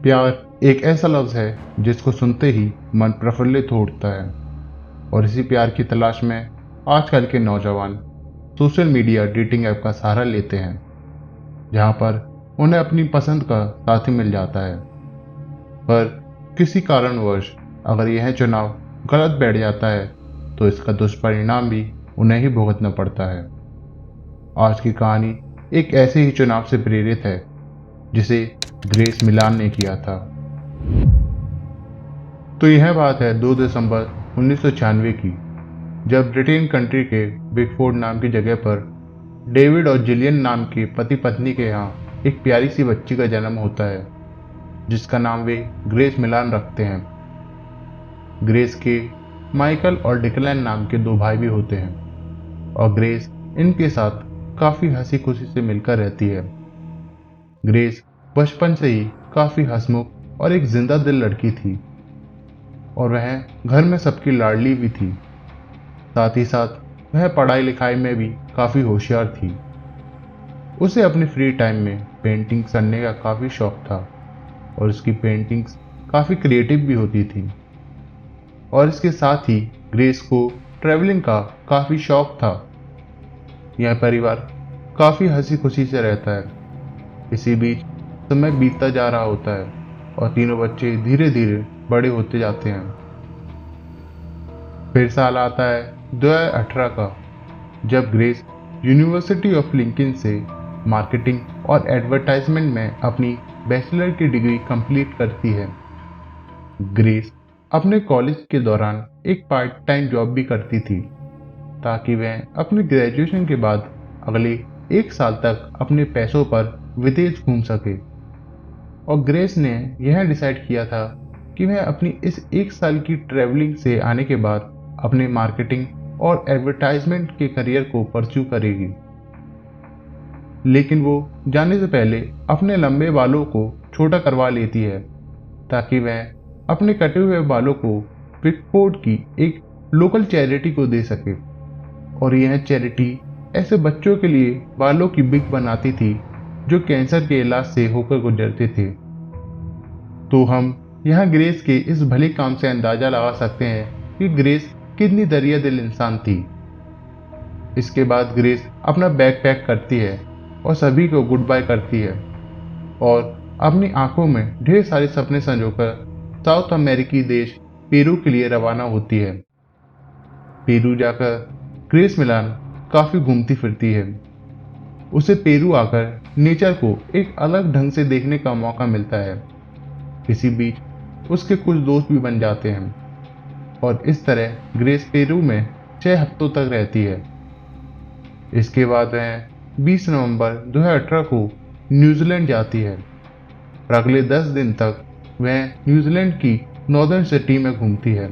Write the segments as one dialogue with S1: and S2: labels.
S1: प्यार एक ऐसा लफ्ज़ है जिसको सुनते ही मन प्रफुल्लित हो उठता है और इसी प्यार की तलाश में आजकल के नौजवान सोशल मीडिया डेटिंग ऐप का सहारा लेते हैं, जहां पर उन्हें अपनी पसंद का साथी मिल जाता है। पर किसी कारणवश अगर यह चुनाव गलत बैठ जाता है तो इसका दुष्परिणाम भी उन्हें ही भुगतना पड़ता है। आज की कहानी एक ऐसे ही चुनाव से प्रेरित है जिसे ग्रेस मिलान ने किया था। तो यह बात है 2 दिसंबर 1996 की, जब ब्रिटेन कंट्री के बिगफोर्ड नाम की जगह पर डेविड और जिलियन नाम के पति पत्नी के यहाँ एक प्यारी सी बच्ची का जन्म होता है, जिसका नाम वे ग्रेस मिलान रखते हैं। ग्रेस के माइकल और डिक्लेन नाम के 2 भाई भी होते हैं और ग्रेस इनके साथ काफ़ी हंसी खुशी से मिलकर रहती है। ग्रेस बचपन से ही काफ़ी हंसमुख और एक जिंदा दिल लड़की थी और वह घर में सबकी लाडली भी थी। साथ ही साथ वह पढ़ाई लिखाई में भी काफ़ी होशियार थी। उसे अपने फ्री टाइम में पेंटिंग्स करने का काफ़ी शौक था और उसकी पेंटिंग्स काफ़ी क्रिएटिव भी होती थी। और इसके साथ ही ग्रेस को ट्रैवलिंग का काफ़ी शौक था। यह परिवार काफ़ी हंसी खुशी से रहता है। इसी बीच समय बीतता जा रहा होता है और तीनों बच्चे धीरे धीरे बड़े होते जाते हैं। फिर साल आता है 2018 का, जब ग्रेस यूनिवर्सिटी ऑफ लिंकन से मार्केटिंग और एडवर्टाइजमेंट में अपनी बैचलर की डिग्री कंप्लीट करती है। ग्रेस अपने कॉलेज के दौरान एक पार्ट टाइम जॉब भी करती थी ताकि वह अपने ग्रेजुएशन के बाद अगले 1 साल तक अपने पैसों पर विदेश घूम सके। और ग्रेस ने यह डिसाइड किया था कि वह अपनी इस 1 साल की ट्रैवलिंग से आने के बाद अपने मार्केटिंग और एडवर्टाइजमेंट के करियर को परस्यू करेगी। लेकिन वो जाने से पहले अपने लंबे बालों को छोटा करवा लेती है ताकि वह अपने कटे हुए बालों को बिगफोर्ड की एक लोकल चैरिटी को दे सके। और यह चैरिटी ऐसे बच्चों के लिए बालों की बिग बनाती थी जो कैंसर के इलाज से होकर गुजरते थे। तो हम यहाँ ग्रेस के इस भले काम से अंदाजा लगा सकते हैं कि ग्रेस कितनी दरिया दिल इंसान थी। इसके बाद ग्रेस अपना बैग पैक करती है और सभी को गुड बाय करती है और अपनी आंखों में ढेर सारे सपने संजोकर साउथ अमेरिकी देश पेरू के लिए रवाना होती है। पेरू जाकर ग्रेस मिलान काफ़ी घूमती फिरती है। उसे पेरू आकर नेचर को एक अलग ढंग से देखने का मौका मिलता है। इसी बीच उसके कुछ दोस्त भी बन जाते हैं और इस तरह ग्रेस पेरू में 6 हफ्तों तक रहती है। इसके बाद वह 20 नवंबर 2018 को न्यूजीलैंड जाती है और अगले 10 दिन तक वह न्यूजीलैंड की नॉर्दर्न सिटी में घूमती है।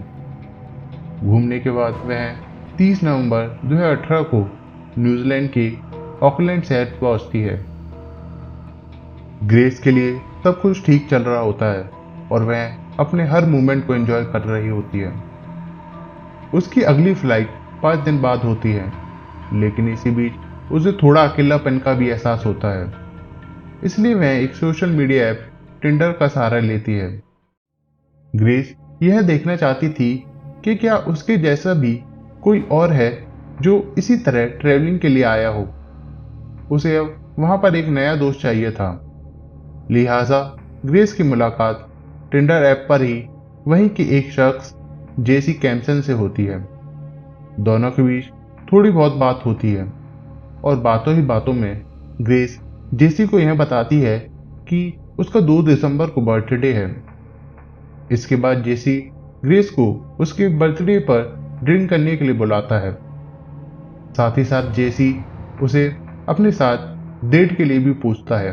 S1: घूमने के बाद वह 30 नवंबर 2018 को न्यूजीलैंड के ऑकलैंड शहर पहुंचती है। ग्रेस के लिए सब कुछ ठीक चल रहा होता है और वह अपने हर मोमेंट को एंजॉय कर रही होती है। उसकी अगली फ्लाइट 5 दिन बाद होती है, लेकिन इसी बीच उसे थोड़ा अकेलापन का भी एहसास होता है। इसलिए वह एक सोशल मीडिया ऐप टिंडर का सहारा लेती है। ग्रेस यह देखना चाहती थी कि क्या उसके जैसा भी कोई और है जो इसी तरह ट्रैवलिंग के लिए आया हो। उसे अब वहां पर एक नया दोस्त चाहिए था। लिहाजा ग्रेस की मुलाकात टिंडर ऐप पर ही वहीं के एक शख्स जेसी कैम्पसन से होती है। दोनों के बीच थोड़ी बहुत बात होती है और बातों ही बातों में ग्रेस जेसी को यह बताती है कि उसका 2 दिसंबर को बर्थडे है। इसके बाद जेसी ग्रेस को उसके बर्थडे पर ड्रिंक करने के लिए बुलाता है। साथ ही साथ जेसी उसे अपने साथ डेट के लिए भी पूछता है।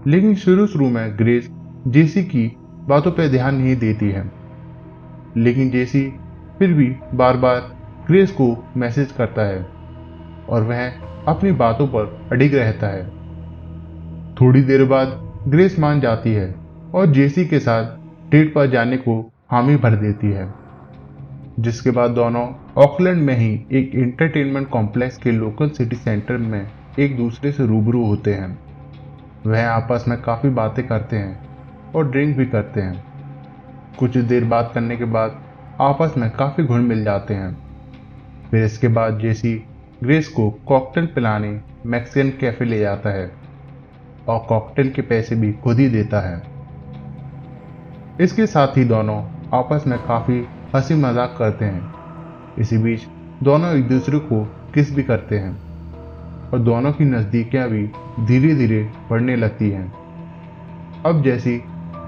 S1: लेकिन शुरू में ग्रेस जेसी की बातों पर ध्यान नहीं देती है, लेकिन जेसी फिर भी बार बार ग्रेस को मैसेज करता है और वह अपनी बातों पर अडिग रहता है। थोड़ी देर बाद ग्रेस मान जाती है और जेसी के साथ डेट पर जाने को हामी भर देती है, जिसके बाद दोनों ऑकलैंड में ही एक एंटरटेनमेंट कॉम्प्लेक्स के लोकल सिटी सेंटर में एक दूसरे से रूबरू होते हैं। वह आपस में काफ़ी बातें करते हैं और ड्रिंक भी करते हैं। कुछ देर बात करने के बाद आपस में काफ़ी घुल मिल जाते हैं। फिर इसके बाद जेसी ग्रेस को कॉकटेल पिलाने मैक्सिकन कैफे ले जाता है और कॉकटेल के पैसे भी खुद ही देता है। इसके साथ ही दोनों आपस में काफ़ी हंसी मजाक करते हैं। इसी बीच दोनों एक दूसरे को किस भी करते हैं और दोनों की नज़दीकियां भी धीरे धीरे बढ़ने लगती हैं। अब जैसी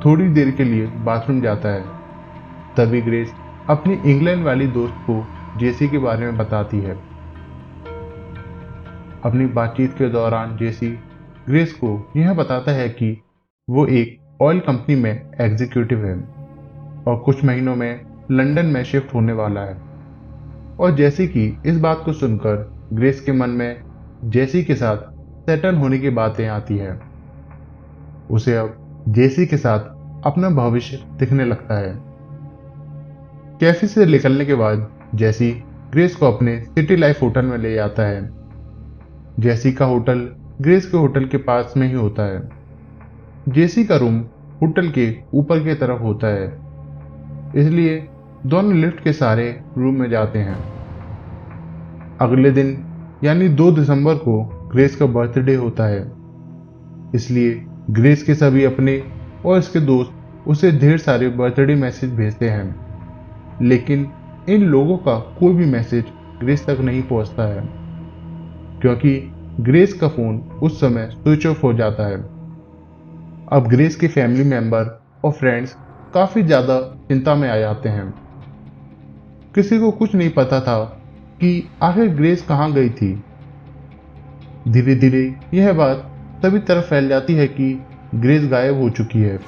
S1: थोड़ी देर के लिए बाथरूम जाता है, तभी ग्रेस अपनी इंग्लैंड वाली दोस्त को जेसी के बारे में बताती है। अपनी बातचीत के दौरान जेसी ग्रेस को यह बताता है कि वो एक ऑयल कंपनी में एग्जीक्यूटिव है और कुछ महीनों में लंदन में शिफ्ट होने वाला है। और जेसी की इस बात को सुनकर ग्रेस के मन में जेसी के साथ सेटल होने की बातें आती है। उसे अब जेसी के साथ अपना भविष्य दिखने लगता है। कैफे से निकलने के बाद जेसी ग्रेस को अपने सिटी लाइफ होटल में ले जाता है। जेसी का होटल ग्रेस के होटल के पास में ही होता है। जेसी का रूम होटल के ऊपर की तरफ होता है, इसलिए दोनों लिफ्ट के सहारे रूम में जाते हैं। अगले दिन यानी 2 दिसंबर को ग्रेस का बर्थडे होता है, इसलिए ग्रेस के सभी अपने और इसके दोस्त उसे ढेर सारे बर्थडे मैसेज भेजते हैं, लेकिन इन लोगों का कोई भी मैसेज ग्रेस तक नहीं पहुंचता है, क्योंकि ग्रेस का फोन उस समय स्विच ऑफ हो जाता है। अब ग्रेस के फैमिली मेंबर और फ्रेंड्स काफी ज्यादा चिंता में आ जाते हैं। किसी को कुछ नहीं पता था कि आखिर ग्रेस कहाँ गई थी। धीरे धीरे यह बात सभी तरफ फैल जाती है कि ग्रेस गायब हो चुकी है।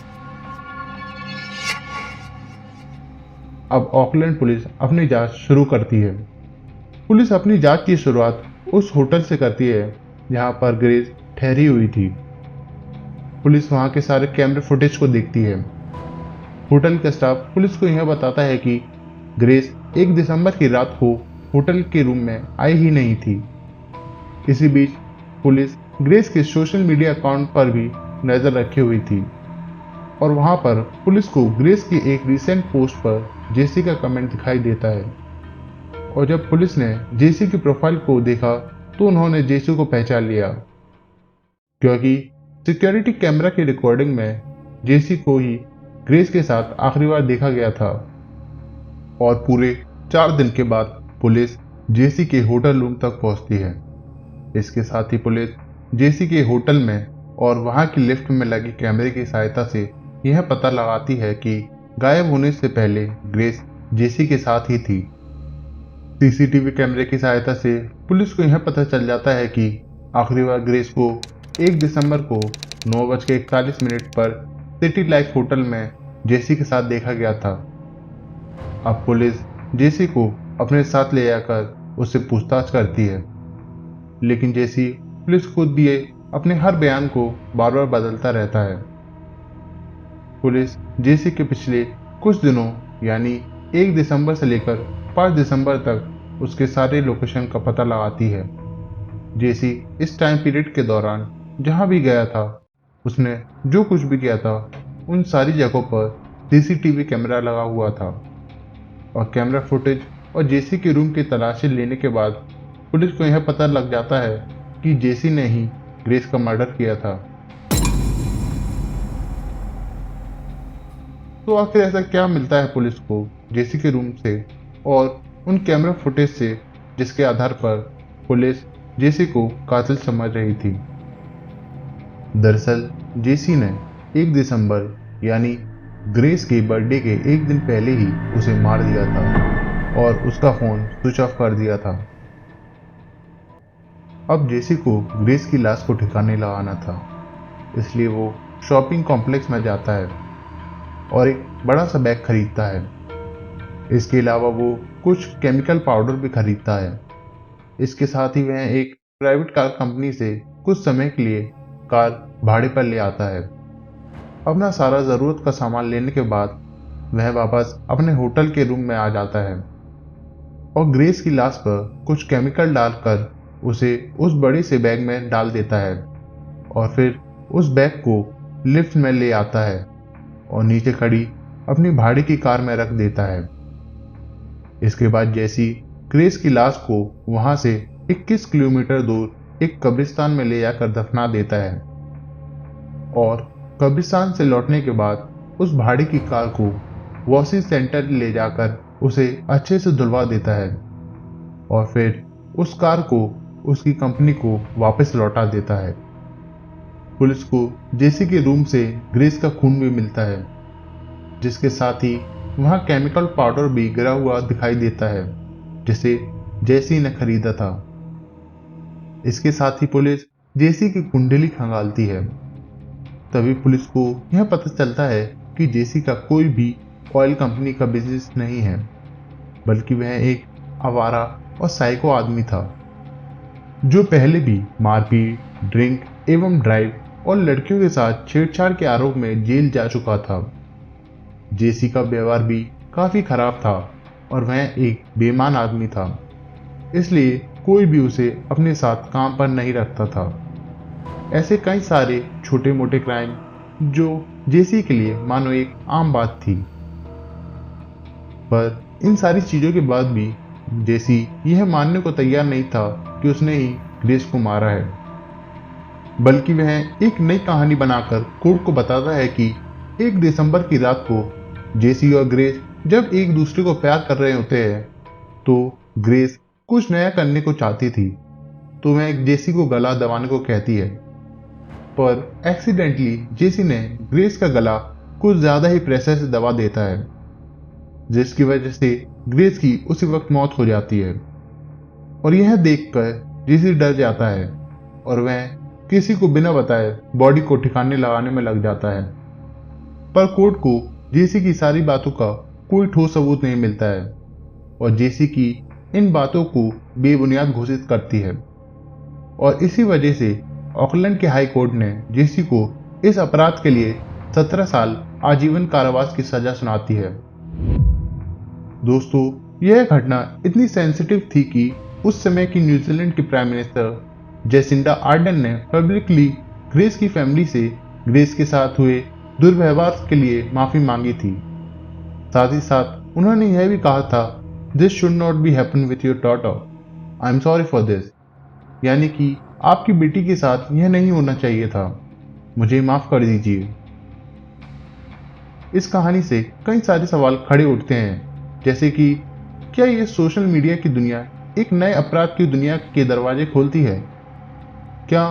S1: अब ऑकलैंड पुलिस अपनी जांच शुरू करती है। पुलिस अपनी जांच की शुरुआत उस होटल से करती है जहां पर ग्रेस ठहरी हुई थी। पुलिस वहां के सारे कैमरे फुटेज को देखती है। होटल का स्टाफ पुलिस को यह बताता है कि ग्रेस 1 दिसंबर की रात को होटल के रूम में आई ही नहीं थी। इसी बीच पुलिस ग्रेस के सोशल मीडिया अकाउंट पर भी नज़र रखी हुई थी और वहां पर पुलिस को ग्रेस की एक रिसेंट पोस्ट पर जेसी का कमेंट दिखाई देता है। और जब पुलिस ने जेसी की प्रोफाइल को देखा तो उन्होंने जेसी को पहचान लिया, क्योंकि सिक्योरिटी कैमरा की रिकॉर्डिंग में जेसी को ही ग्रेस के साथ आखिरी बार देखा गया था। और पूरे 4 दिन के बाद पुलिस जेसी के होटल रूम तक पहुंचती है। इसके साथ ही पुलिस जेसी के होटल में और वहां की लिफ्ट में लगे कैमरे की सहायता से यह पता लगाती है कि गायब होने से पहले ग्रेस जेसी के साथ ही थी। सीसीटीवी कैमरे की सहायता से पुलिस को यह पता चल जाता है कि आखिरी बार ग्रेस को 1 दिसंबर को 9:41 पर सिटी लाइफ होटल में जेसी के साथ देखा गया था। अब पुलिस जेसी को अपने साथ ले जाकर उससे पूछताछ करती है, लेकिन जेसी पुलिस को दिए अपने हर बयान को बार बार बदलता रहता है। पुलिस जेसी के पिछले कुछ दिनों यानी 1 दिसंबर से लेकर 5 दिसंबर तक उसके सारे लोकेशन का पता लगाती है। जेसी इस टाइम पीरियड के दौरान जहां भी गया था, उसने जो कुछ भी किया था, उन सारी जगहों पर सीसीटीवी कैमरा लगा हुआ था। और कैमरा फुटेज और जेसी के रूम की तलाशी लेने के बाद पुलिस को यह पता लग जाता है कि जेसी ने ही ग्रेस का मर्डर किया था। तो आखिर ऐसा क्या मिलता है पुलिस को जेसी के रूम से और उन कैमरा फुटेज से, जिसके आधार पर पुलिस जेसी को कातिल समझ रही थी। दरअसल जेसी ने 1 दिसंबर यानी ग्रेस के बर्थडे के एक दिन पहले ही उसे मार दिया था और उसका फोन स्विच ऑफ कर दिया था। अब जेसी को ग्रेस की लाश को ठिकाने लगाना था, इसलिए वो शॉपिंग कॉम्प्लेक्स में जाता है और एक बड़ा सा बैग खरीदता है। इसके अलावा वो कुछ केमिकल पाउडर भी खरीदता है। इसके साथ ही वह एक प्राइवेट कार कंपनी से कुछ समय के लिए कार भाड़े पर ले आता है। अपना सारा ज़रूरत का सामान लेने के बाद वह वापस अपने होटल के रूम में आ जाता है और ग्रेस की लाश पर कुछ केमिकल डालकर उसे उस बड़े से बैग में डाल देता है और फिर उस बैग को लिफ्ट में ले आता है और नीचे खड़ी अपनी भाड़े की कार में रख देता है। इसके बाद जेसी ग्रेस की लाश को वहां से 21 किलोमीटर दूर एक कब्रिस्तान में ले जाकर दफना देता है और कब्रिस्तान से लौटने के बाद उस भाड़े की कार को वॉशिंग सेंटर ले जाकर उसे अच्छे से धुलवा देता है और फिर उस कार को उसकी कंपनी को वापस लौटा देता है। पुलिस को जेसी के रूम से ग्रेस का खून भी मिलता है, जिसके साथ ही वहां केमिकल पाउडर भी गिरा हुआ दिखाई देता है जिसे जेसी ने खरीदा था। इसके साथ ही पुलिस जेसी की कुंडली खंगालती है। तभी पुलिस को यह पता चलता है कि जेसी का कोई भी ऑयल कंपनी का बिजनेस नहीं है, बल्कि वह एक आवारा और साइको आदमी था जो पहले भी मारपीट, ड्रिंक एवं ड्राइव और लड़कियों के साथ छेड़छाड़ के आरोप में जेल जा चुका था। जेसी का व्यवहार भी काफी खराब था और वह एक बेईमान आदमी था, इसलिए कोई भी उसे अपने साथ काम पर नहीं रखता था। ऐसे कई सारे छोटे मोटे क्राइम जो जेसी के लिए मानो एक आम बात थी। पर इन सारी चीजों के बाद भी जेसी यह मानने को तैयार नहीं था कि उसने ही ग्रेस को मारा है, बल्कि वह एक नई कहानी बनाकर कोर्ट को बताता है कि 1 दिसंबर की रात को जेसी और ग्रेस जब एक दूसरे को प्यार कर रहे होते हैं तो ग्रेस कुछ नया करने को चाहती थी, तो वह जेसी को गला दबाने को कहती है। पर एक्सीडेंटली जेसी ने ग्रेस का गला कुछ ज्यादा ही प्रेशर से दबा देता है, जिसकी वजह से ग्रेस की उसी वक्त मौत हो जाती है। और यह देखकर जेसी डर जाता है और वह किसी को बिना बताए बॉडी को ठिकाने लगाने में लग जाता है। पर कोर्ट को जेसी की सारी बातों का कोई ठोस सबूत नहीं मिलता है और जेसी की इन बातों को बेबुनियाद घोषित करती है और इसी वजह से ऑकलैंड के हाई कोर्ट ने जेसी को इस अपराध के लिए 17 साल आजीवन कारावास की सजा सुनाती है। दोस्तों, यह घटना इतनी सेंसिटिव थी कि उस समय की न्यूजीलैंड की प्राइम मिनिस्टर जेसिंडा आर्डन ने पब्लिकली ग्रेस की फैमिली से ग्रेस के साथ हुए दुर्व्यवहार के लिए माफी मांगी थी। साथ ही साथ उन्होंने यह भी कहा था, this should not be happen with your daughter, I am sorry for this, यानी कि आपकी बेटी के साथ यह नहीं होना चाहिए था, मुझे माफ कर दीजिए। इस कहानी से कई सारे सवाल खड़े उठते हैं, जैसे कि क्या यह सोशल मीडिया की दुनिया एक नए अपराध की दुनिया के दरवाजे खोलती है? क्या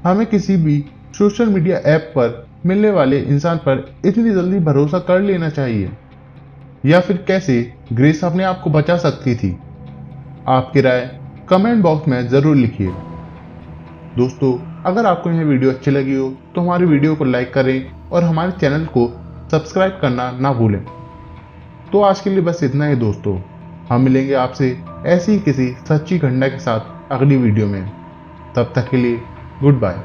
S1: हमें किसी भी सोशल मीडिया ऐप पर मिलने वाले इंसान पर इतनी जल्दी भरोसा कर लेना चाहिए, या फिर कैसे ग्रेस अपने आप को बचा सकती थी? आपकी राय कमेंट बॉक्स में जरूर लिखिए। दोस्तों, अगर आपको यह वीडियो अच्छी लगी हो तो हमारी वीडियो को लाइक करें और हमारे चैनल को सब्सक्राइब करना ना भूलें। तो आज के लिए बस इतना ही दोस्तों, हम मिलेंगे आपसे ऐसी ही किसी सच्ची घटना के साथ अगली वीडियो में। तब तक के लिए गुड बाय।